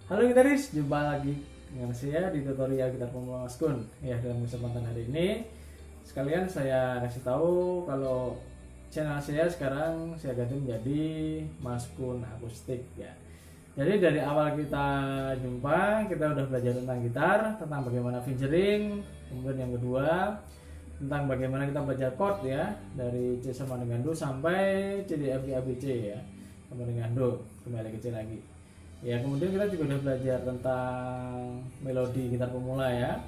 Halo gitaris, jumpa lagi dengan saya di tutorial gitar pemula Mas Kun. Ya, dalam kesempatan hari ini sekalian saya kasih tahu kalau channel saya sekarang saya ganti menjadi Mas Kun Akustik ya. Jadi dari awal kita jumpa, kita udah belajar tentang gitar, tentang bagaimana fingering, kemudian yang kedua tentang bagaimana kita belajar chord ya, dari C sama dengan Do sampai C D F G A B C ya, sama dengan Do kembali ke C lagi. Ya, kemudian kita juga udah belajar tentang melodi gitar pemula ya.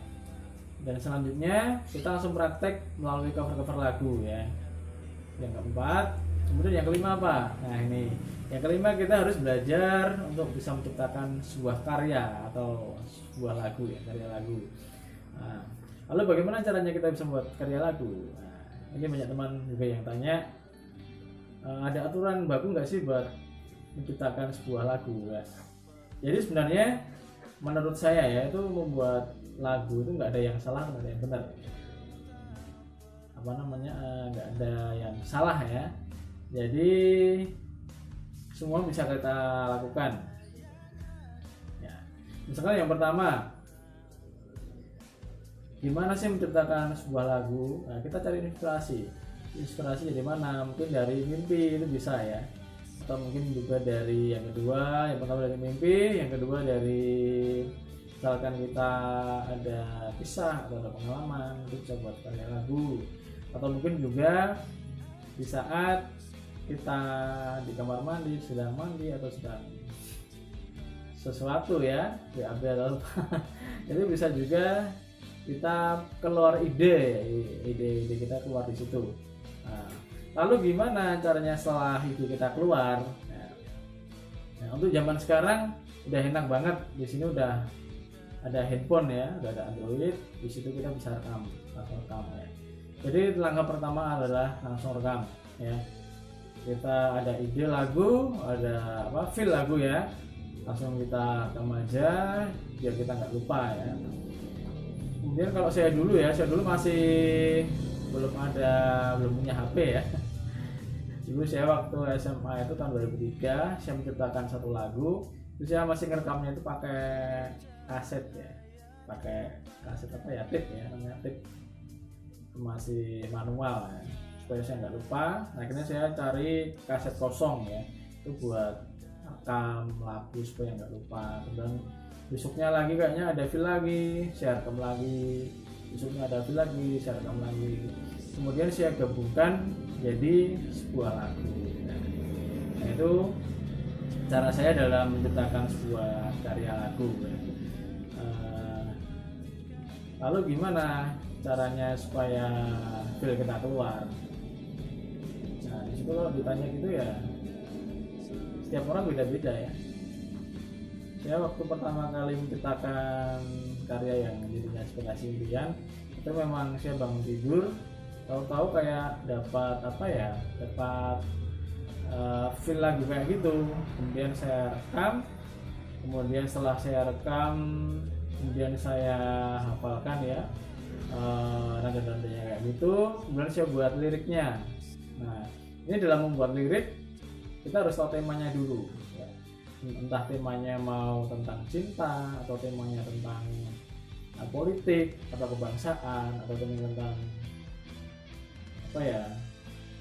Dan selanjutnya kita langsung praktek melalui cover-cover lagu ya. Yang keempat, kemudian yang kelima apa? Nah, ini. Yang kelima kita harus belajar untuk bisa menciptakan sebuah karya atau sebuah lagu ya, karya lagu. Nah, lalu bagaimana caranya kita bisa membuat karya lagu? Nah, ini banyak teman juga yang tanya, ada aturan baku nggak sih buat menciptakan sebuah lagu ya? Jadi sebenarnya menurut saya ya, itu membuat lagu itu nggak ada yang salah, nggak ada yang benar. Nggak ada yang salah ya. Jadi semua bisa kita lakukan. Ya. Misalkan yang pertama, gimana sih menciptakan sebuah lagu? Nah, kita cari inspirasi. Inspirasi dari mana? Mungkin dari mimpi, itu bisa ya. Atau mungkin juga dari yang kedua, yang pertama dari mimpi, yang kedua dari misalkan kita ada kisah atau ada pengalaman, itu bisa buat karya lagu. Atau mungkin juga di saat kita di kamar mandi, sedang mandi atau sedang sesuatu ya, BAB atau apa. Jadi bisa juga kita keluar ide kita keluar di situ. Nah, lalu gimana caranya setelah itu kita keluar? Nah, untuk zaman sekarang udah enak banget. Di sini udah ada handphone ya, udah ada Android. Di situ kita bisa langsung rekam ya. Jadi langkah pertama adalah langsung rekam ya. Kita ada ide lagu, ada feel lagu ya. Langsung kita rekam aja biar kita nggak lupa ya. Kemudian kalau saya dulu masih belum punya HP ya. Dulu saya waktu SMA itu tahun 2003, saya menciptakan satu lagu. Terus saya masih ngerekamnya itu pakai kaset ya, pakai kaset tape ya, namanya tape, masih manual ya, supaya saya nggak lupa. Nah, akhirnya saya cari kaset kosong ya, itu buat rekam lagu supaya nggak lupa. Kemudian besoknya lagi kayaknya ada feel lagi, saya rekam lagi. Besoknya ada feel lagi, saya rekam lagi. Kemudian saya gabungkan jadi sebuah lagu. Nah, itu cara saya dalam menciptakan sebuah karya lagu. Lalu gimana caranya supaya feel kita keluar? Nah, disitu kalau ditanya gitu ya, setiap orang beda-beda ya. Saya waktu pertama kali menciptakan karya yang jadinya inspirasi impian, itu memang saya bangun tidur, tahu-tahu kayak dapat feel lagu kayak gitu. Kemudian saya rekam, kemudian setelah saya rekam, kemudian saya hafalkan ya nada-nadanya kayak gitu. Kemudian saya buat liriknya. Nah, ini dalam membuat lirik kita harus tahu temanya dulu ya. Entah temanya mau tentang cinta, atau temanya tentang politik atau kebangsaan, atau tentang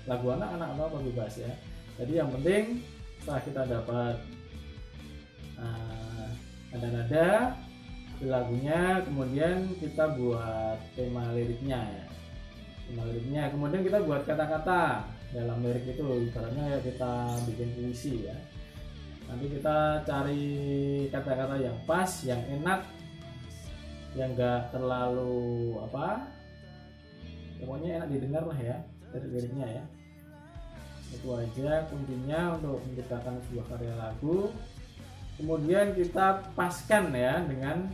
lagu anak-anak atau apa, bebas ya. Jadi yang penting setelah kita dapat nada-nada di lagunya, kemudian kita buat tema liriknya ya. Tema liriknya, kemudian kita buat kata-kata dalam lirik itu. Ibaratnya ya kita bikin puisi ya. Nanti kita cari kata-kata yang pas, yang enak, yang enggak terlalu pokoknya enak didengar lah ya dari liriknya ya. Itu aja kuncinya untuk menciptakan sebuah karya lagu. Kemudian kita paskan ya dengan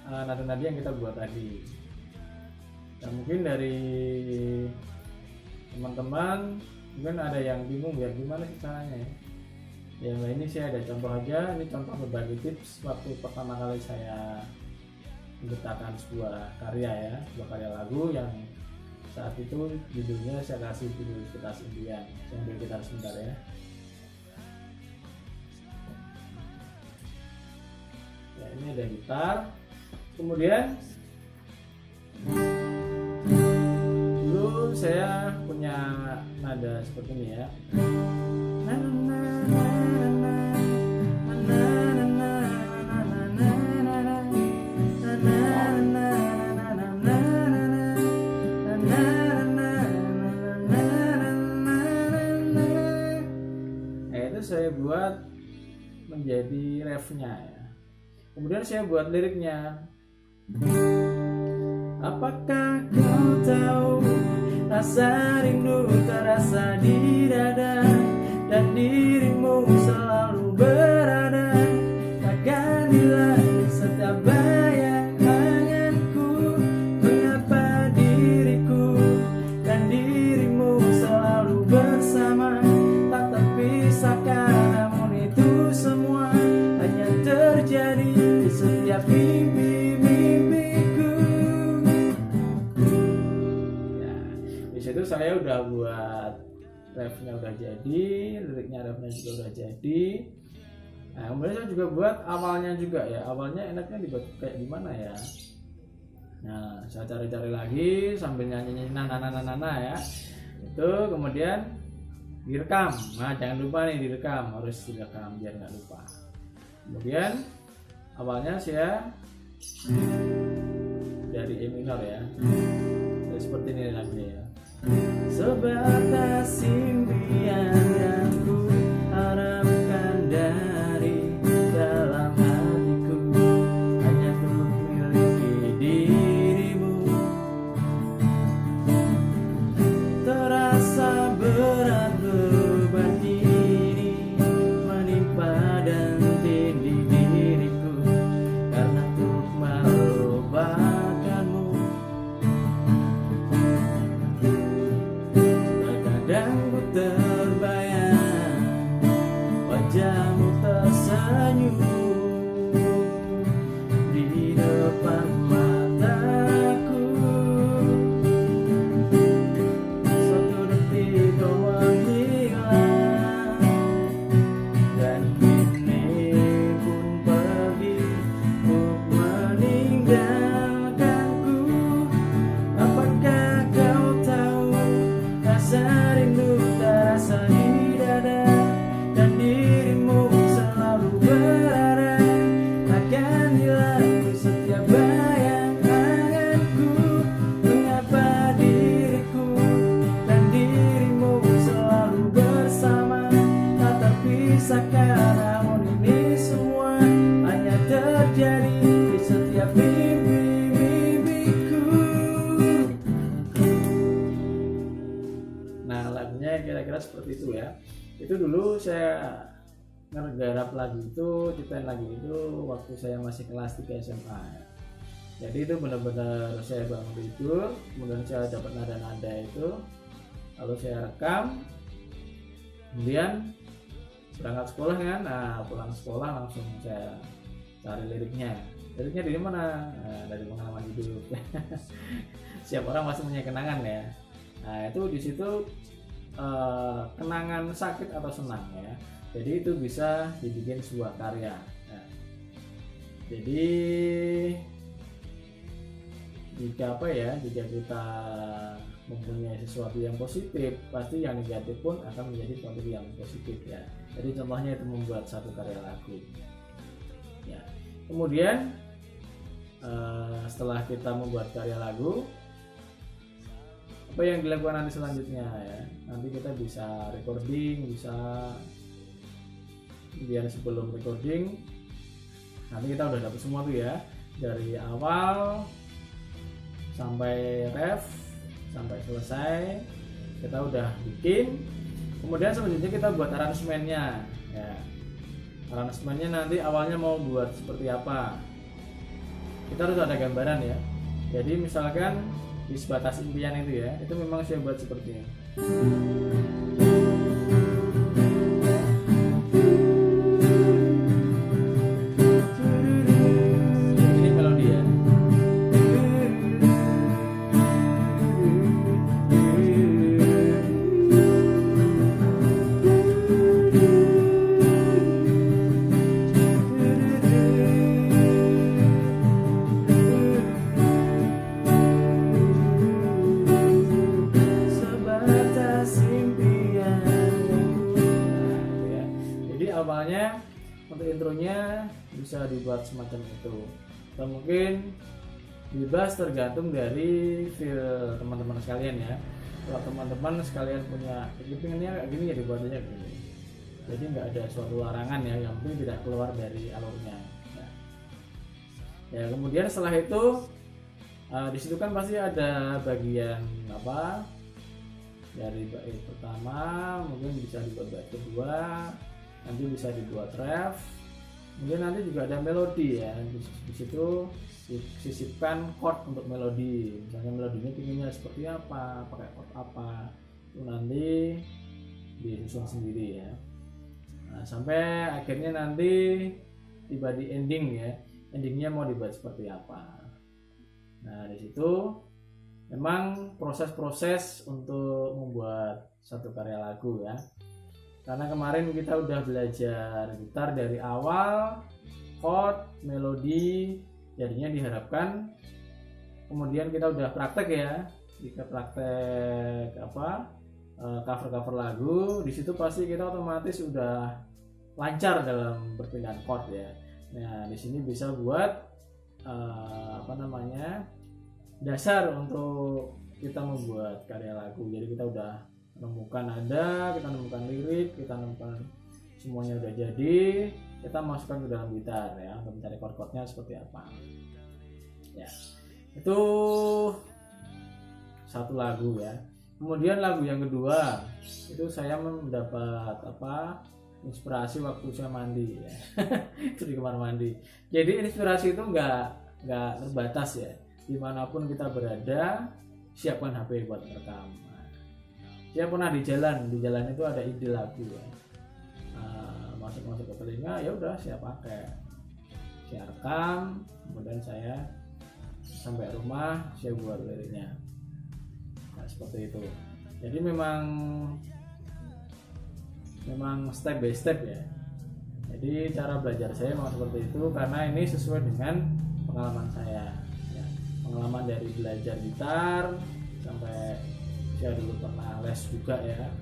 nada-nada yang kita buat tadi. Dan mungkin dari teman-teman mungkin ada yang bingung ya, gimana sih caranya ya. Ya, nah ini saya ada contoh aja. Ini contoh berbagi tips waktu pertama kali saya menciptakan sebuah karya ya, sebuah karya lagu yang saat itu judulnya saya kasih judul Inspirasi Impian. Saya ambil gitar sebentar ya. Ya, ini ada gitar. Kemudian dulu saya punya nada seperti ini ya. Nah, itu saya buat menjadi refnya ya. Kemudian saya buat liriknya. Apakah kau tahu rasa rindu terasa di dada, dan dirimu selalu berada, takkan hilang setiap bayang anganku. Mengapa diriku dan dirimu selalu bersama, tak terpisahkan, namun itu semua hanya terjadi di setiap mimpi-mimpiku. Ya, di situ saya udah buat refnya udah jadi, liriknya refnya juga udah jadi. Nah, kemudian saya juga buat awalnya juga ya. Awalnya enaknya dibuat kayak gimana ya? Nah, saya cari-cari lagi sambil nyanyi nana ya. Itu kemudian direkam. Nah, jangan lupa nih direkam, harus direkam biar nggak lupa. Kemudian awalnya saya dari E minor ya. Jadi seperti ini lagunya ya. Sebatas impian yang ku harapkan dari dalam hatiku, hanya untuk miliki dirimu. Terasa berat beban ini menimpa dan tindih diriku, karena untuk melupakanmu. Terkadang ku terbayang wajahmu tersenyum di depan mataku. Suatu detik kau menghilang, dan kini pun pergi untuk meninggalkanku. Apakah kau tahu rasa rindu terasa di dada, dan dirimu selalu berada, takkan hilang setiap bayang anganku. Mengapa diriku dan dirimu selalu bersama, tak terpisahkan, namun ini semua hanya terjadi di setiap mimpi-mimpiku. Nah, lagunya kira-kira seperti itu ya. Itu dulu saya ngegarap lagu itu, ciptain lagu itu waktu saya masih kelas 3 SMA ya. Jadi itu benar-benar saya bangun tidur, kemudian saya dapat nada-nada itu, lalu saya rekam, kemudian berangkat sekolah kan. Nah, pulang sekolah langsung saya cari liriknya. Liriknya dari mana? Nah, dari pengalaman hidup. Siap orang pasti punya kenangan ya. Nah, itu di situ kenangan sakit atau senang ya. Jadi itu bisa dibikin sebuah karya. Nah, jadi jika jika kita mempunyai sesuatu yang positif, pasti yang negatif pun akan menjadi sesuatu yang positif ya. Jadi contohnya itu membuat satu karya lagu. Ya. Kemudian setelah kita membuat karya lagu, apa yang dilakukan nanti selanjutnya ya? Nanti kita bisa recording, kemudian sebelum recording nanti kita udah dapat semua tuh ya, dari awal sampai ref sampai selesai kita udah bikin. Kemudian selanjutnya kita buat aransemennya ya. Aransemennya nanti awalnya mau buat seperti apa, kita harus ada gambaran ya. Jadi misalkan di sebatas impian itu ya, itu memang saya buat seperti ini. Ini melodi ya. untuk intronya bisa dibuat semacam itu, atau mungkin bebas tergantung dari feel teman-teman sekalian ya. Kalau teman-teman sekalian punya pengennya kayak gini ya dibuat aja gini, jadi nggak ada suatu larangan ya, yang penting tidak keluar dari alurnya ya. Kemudian setelah itu di situ kan pasti ada bagian apa, dari bait pertama mungkin bisa dibuat bait kedua, nanti bisa dibuat ref, kemudian nanti juga ada melodi ya. Di situ disisipkan chord untuk melodi, misalnya melodinya pinginnya seperti apa, pakai chord apa, itu nanti disusun sendiri ya. Nah, sampai akhirnya nanti tiba di ending ya, endingnya mau dibuat seperti apa. Nah di situ memang proses-proses untuk membuat satu karya lagu ya, karena kemarin kita udah belajar gitar dari awal, chord, melodi, jadinya diharapkan kemudian kita udah praktek ya, kita praktek apa, cover-cover lagu, di situ pasti kita otomatis udah lancar dalam perpindahan chord ya. Nah di sini bisa buat apa namanya, dasar untuk kita membuat karya lagu. Jadi kita udah menemukan nada, kita menemukan lirik, kita menemukan semuanya udah jadi, kita masukkan ke dalam gitar ya untuk mencari chord-chordnya seperti apa ya. Itu satu lagu ya. Kemudian lagu yang kedua itu saya mendapat apa, inspirasi waktu saya mandi ya. Itu di kamar mandi. Jadi inspirasi itu nggak terbatas ya, dimanapun kita berada siapkan HP buat merekam. Saya pernah di jalan itu ada ide lagu ya, masuk ke telinga, ya udah saya pakai, saya rekam, kemudian saya sampai rumah saya buat liriknya. Nah seperti itu. Jadi memang step by step ya. Jadi cara belajar saya memang seperti itu, karena ini sesuai dengan pengalaman saya ya. Pengalaman dari belajar gitar sampai saya dulu pernah les juga ya,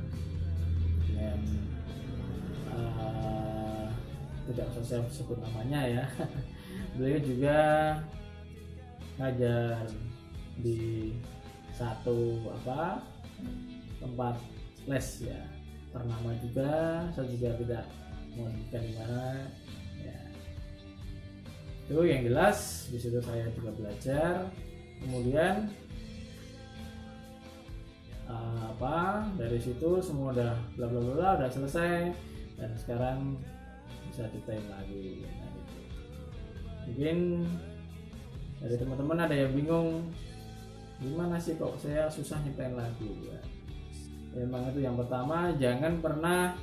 dan tidak usah saya sebut namanya ya. Beliau juga ngajar di satu apa tempat les ya ternama juga, saya juga tidak mau sebutkan di mana ya. Itu yang jelas di situ saya juga belajar. Kemudian dari situ semua udah bla bla bla udah selesai, dan sekarang bisa detail lagi. Nah, gitu. Mungkin dari teman-teman ada yang bingung, gimana sih kok saya susah nyiptain lagu ya. Memang itu yang pertama, jangan pernah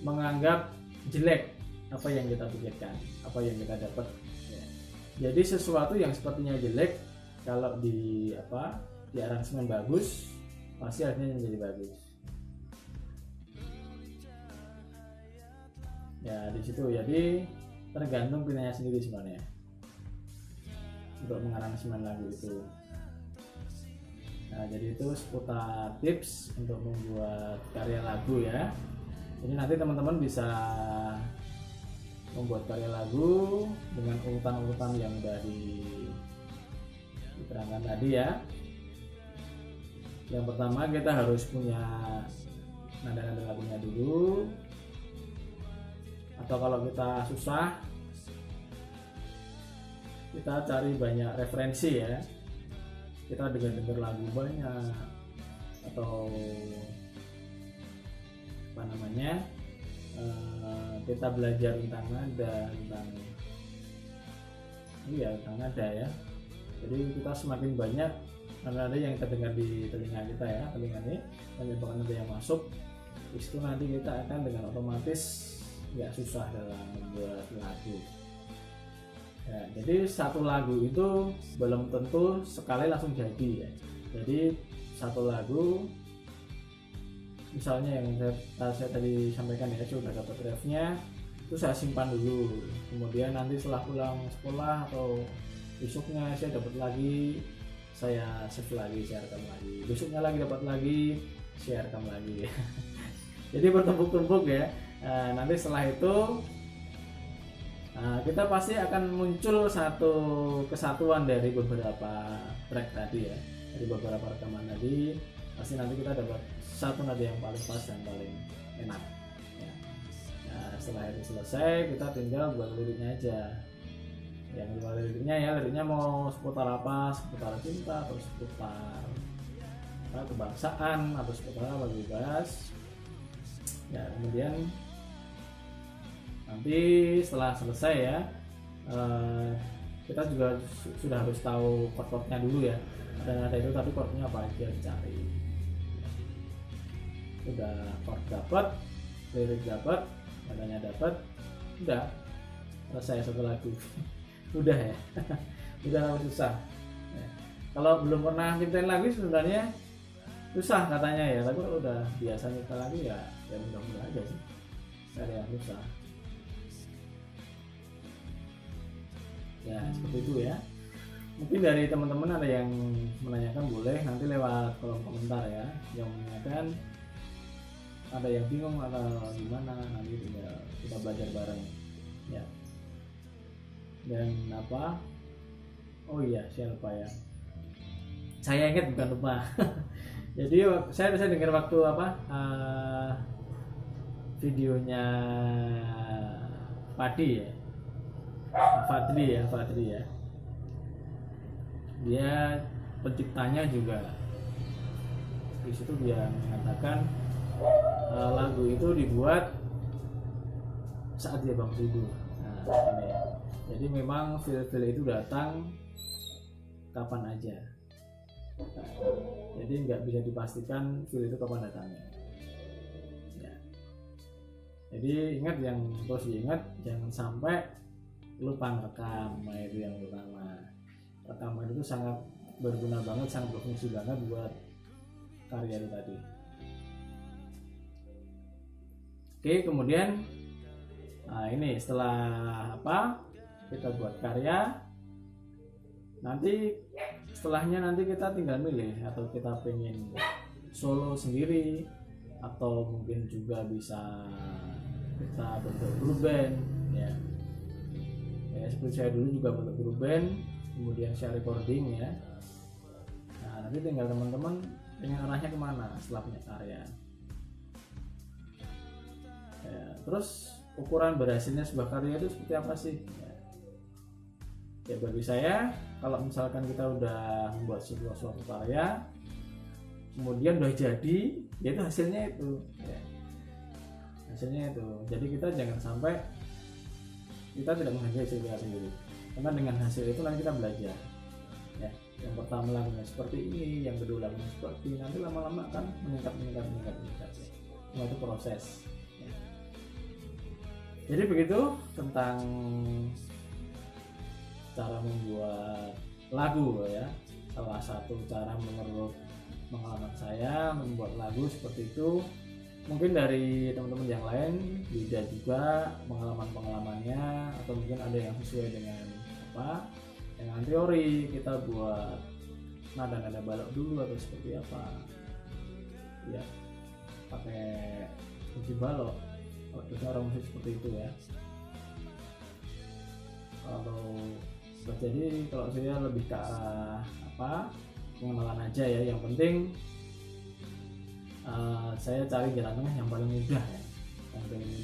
menganggap jelek apa yang kita pikirkan, apa yang kita dapat ya. Jadi sesuatu yang sepertinya jelek kalau di aransemen bagus, pasti akhirnya menjadi bagus ya. Di situ jadi tergantung pilihannya sendiri sebenarnya untuk mengaransemen lagu itu. Nah jadi itu seputar tips untuk membuat karya lagu ya. Jadi nanti teman-teman bisa membuat karya lagu dengan urutan-urutan yang udah diterangkan tadi ya. Yang pertama kita harus punya nada-nada lagunya dulu, atau kalau kita susah kita cari banyak referensi ya, kita dengar lagu banyak, atau apa namanya, kita belajar tentang nada, tentang nada ya. Jadi kita semakin banyak nada yang terdengar di telinga kita ya, telinga ini menyebabkan nada yang masuk, itu nanti kita akan dengan otomatis nggak susah dalam membuat lagu ya. Jadi satu lagu itu belum tentu sekali langsung jadi ya. Jadi satu lagu misalnya yang saya tadi sampaikan ya, saya sudah dapat refnya, itu saya simpan dulu, kemudian nanti setelah pulang sekolah atau besoknya saya dapat lagi, saya save lagi, saya rekam lagi, besoknya lagi dapat lagi, saya rekam lagi. Jadi bertumpuk-tumpuk ya. Nanti setelah itu kita pasti akan muncul satu kesatuan dari beberapa track tadi ya, dari beberapa rekaman tadi. Pasti nanti kita dapat satu nada yang paling pas dan paling enak ya. Nah, setelah itu selesai, kita tinggal buat liriknya aja. Yang buat liriknya ya, liriknya mau seputar apa, seputar cinta atau seputar kebangsaan atau seputar apa, bebas ya. Kemudian nanti setelah selesai ya, kita juga sudah harus tahu chord-chordnya dulu ya. Dan ada itu tadi chordnya apa aja dicari. Udah chord dapat, lirik dapat, nadanya dapat, udah selesai satu lagu. Udah ya. Udah susah ya. Kalau belum pernah nyiptain lagu sebenarnya susah katanya ya, tapi kalau udah biasa nyiptain lagu ya mudah-mudahan aja sih, nggak ada yang susah ya. Seperti itu ya. Mungkin dari teman-teman ada yang menanyakan, boleh nanti lewat kolom komentar ya, yang menanyakan ada yang bingung atau gimana, nanti kita belajar bareng ya. Dan apa, oh iya saya lupa ya, saya ingat bukan lupa. Jadi saya dengar waktu apa videonya Fadli ya, dia penciptanya juga di situ dia mengatakan lagu itu dibuat saat dia bangun tidur. Nah, ini ya. Jadi memang feel itu datang kapan aja. Nah, jadi nggak bisa dipastikan feel itu kapan datangnya. Ya. Jadi ingat, yang terus diingat, jangan sampai lupa rekam. Nah, itu yang utama. Rekaman itu sangat berguna banget, sangat berfungsi banget buat karya itu tadi. Oke, kemudian ini setelah apa kita buat karya, nanti setelahnya nanti kita tinggal milih, atau kita pengen solo sendiri, atau mungkin juga bisa kita bentuk grup band ya. Seperti saya dulu juga bentuk grup band, kemudian saya recording ya. Nah, nanti tinggal teman-teman pengen arahnya kemana setelah punya karya ya. Terus ukuran berhasilnya sebuah karya itu seperti apa sih ya, bagi saya, kalau misalkan kita udah membuat suatu karya kemudian udah jadi, ya itu hasilnya itu ya. Hasilnya itu, jadi kita jangan sampai kita tidak menghargai hasil kita sendiri, karena dengan hasil itu nanti kita belajar ya. Yang pertama lagunya seperti ini, yang kedua lagunya seperti ini, nanti lama-lama kan meningkat ya. Nah, itu proses ya. Jadi begitu tentang cara membuat lagu ya. Salah satu cara menurut pengalaman saya membuat lagu seperti itu. Mungkin dari teman-teman yang lain beda juga pengalamannya, atau mungkin ada yang sesuai dengan dengan teori, kita buat nada-nada balok dulu atau seperti apa ya, pakai kunci balok. Kalau kita orang musik seperti itu ya. Kalau saya lebih ke arah pengenalan aja ya. Yang penting saya cari jalan tengah yang paling mudah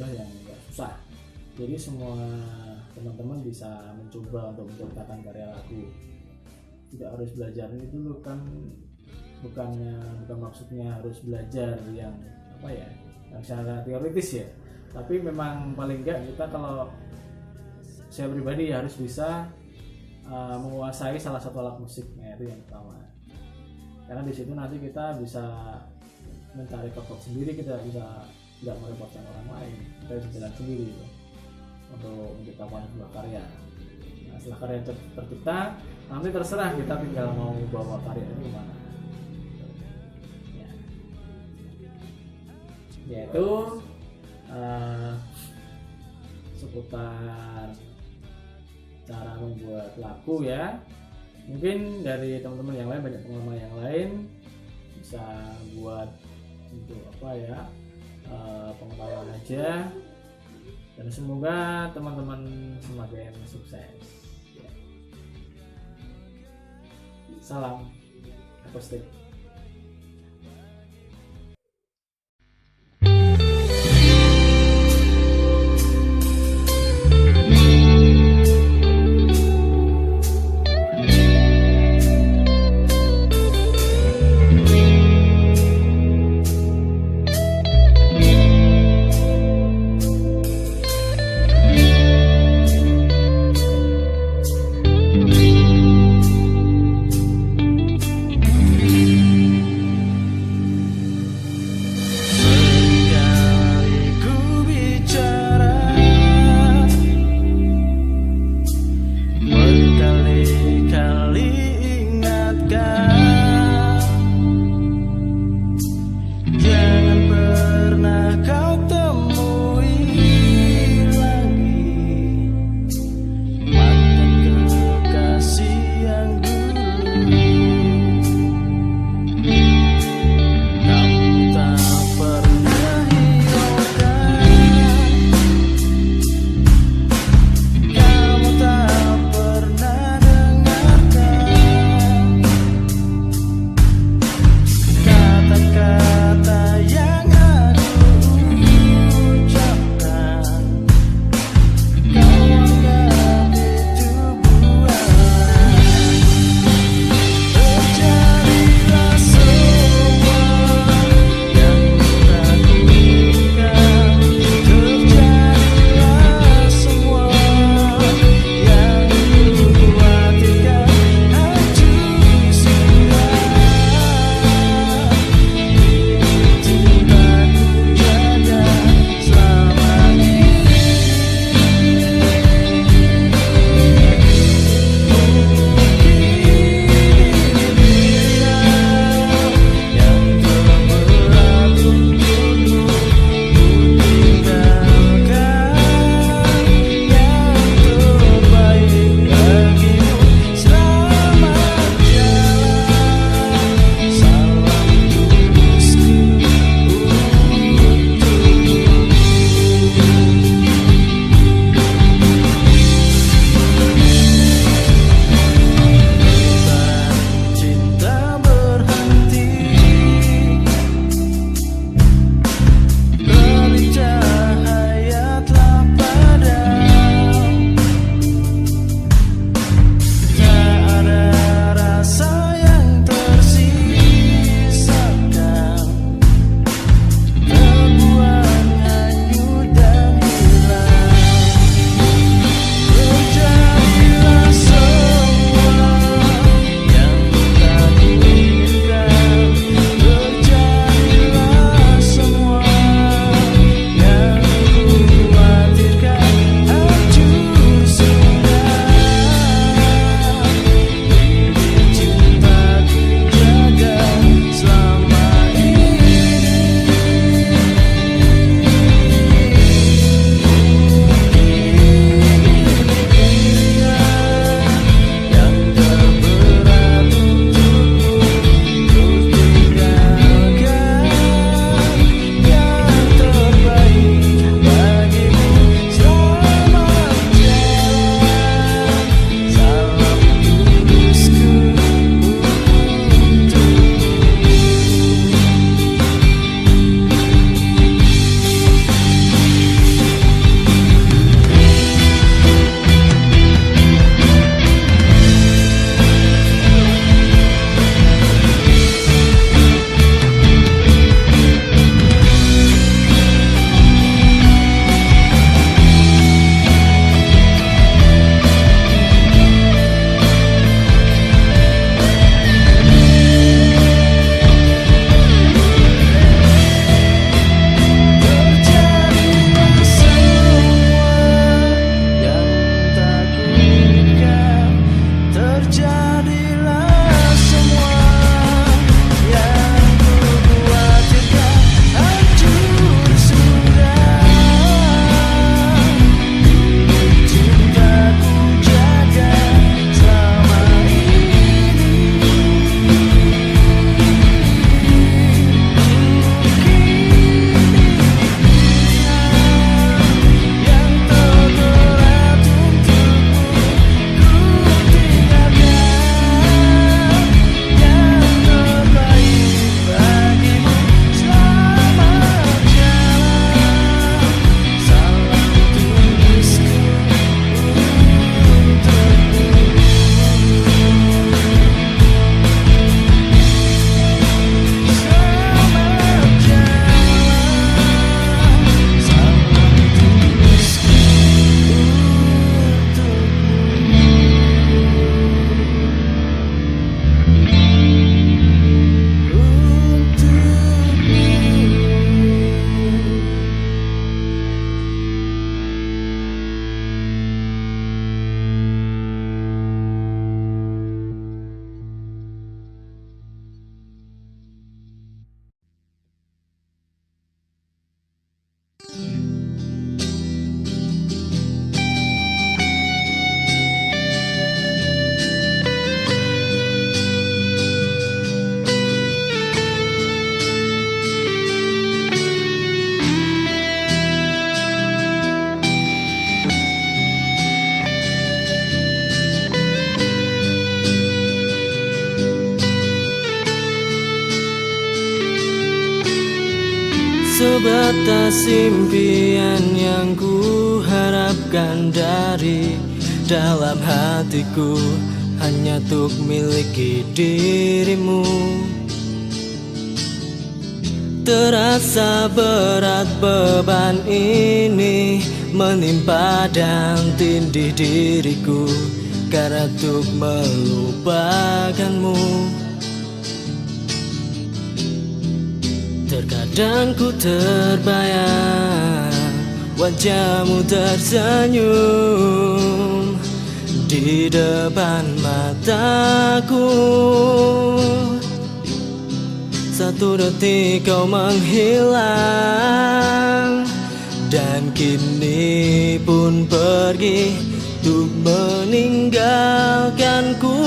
ya, yang nggak susah. Jadi semua teman-teman bisa mencoba untuk menciptakan karya lagu. Tidak harus belajar ini dulu kan, bukan maksudnya harus belajar yang yang secara teoritis ya. Tapi memang paling enggak kita, kalau saya pribadi harus bisa menguasai salah satu alat musik, itu yang pertama. Karena di situ nanti kita bisa mencari chord sendiri, kita bisa tidak merepotkan orang lain, kita bisa jalan sendiri ya, untuk menciptakan sebuah karya. Nah, setelah karya tercipta, nanti terserah kita tinggal mau bawa karya ini kemana ya. Yaitu seputar cara membuat lagu ya. Mungkin dari teman-teman yang lain, banyak pengalaman yang lain, bisa buat untuk pengetahuan aja. Dan semoga teman-teman semakin sukses. Salam akustik. Sebatas impian yang ku harapkan dari dalam hatiku, hanya untuk miliki dirimu. Terasa berat beban ini menimpa dan tindih diriku, karena untuk melupakanmu. Terkadang ku terbayang wajahmu tersenyum di depan mataku. Satu detik kau menghilang, dan kini pun pergi untuk meninggalkanku.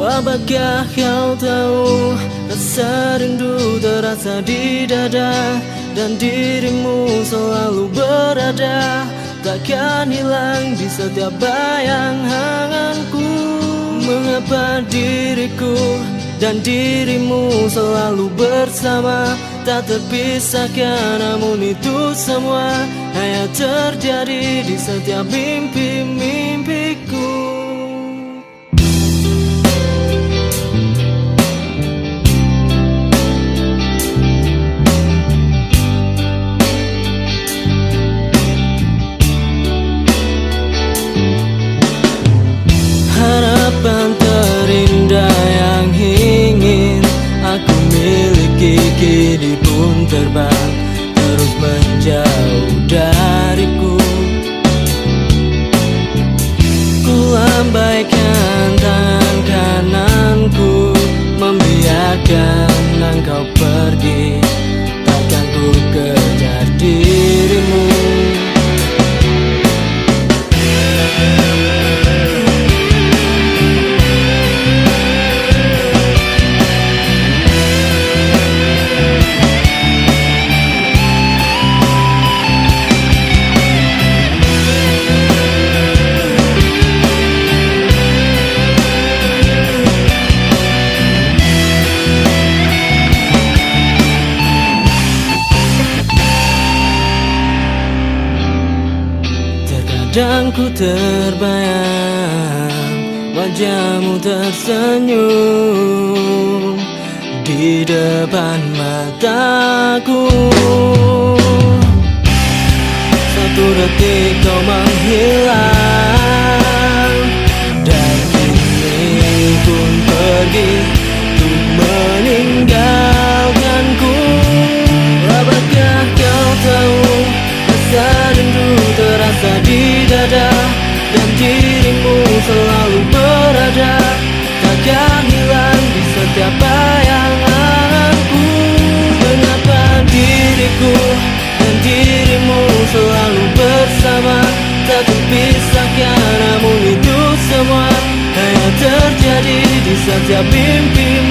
Apakah kau tahu, rasa rindu terasa di dada, dan dirimu selalu berada, takkan hilang di setiap bayanganku. Mengapa diriku dan dirimu selalu bersama, tak terpisahkan, namun itu semua hanya terjadi di setiap mimpi-mimpiku. Harapan terindah yang ingin aku miliki kini pun terbang terus menjauh dariku. Ku lambaikan tangan kananku, membiarkan engkau pergi, takkan ku kejar dirimu. Kadang ku terbayang wajahmu tersenyum di depan mataku. Satu detik kau menghilang, dan kini pun pergi untuk meninggalkanku. Apakah kau tahu, rasa rindu terasa di dada, dan dirimu selalu berada, takkan hilang di setiap bayanganku. Mengapa diriku dan dirimu selalu bersama, tak terpisahkan, namun itu semua hanya terjadi di setiap mimpi.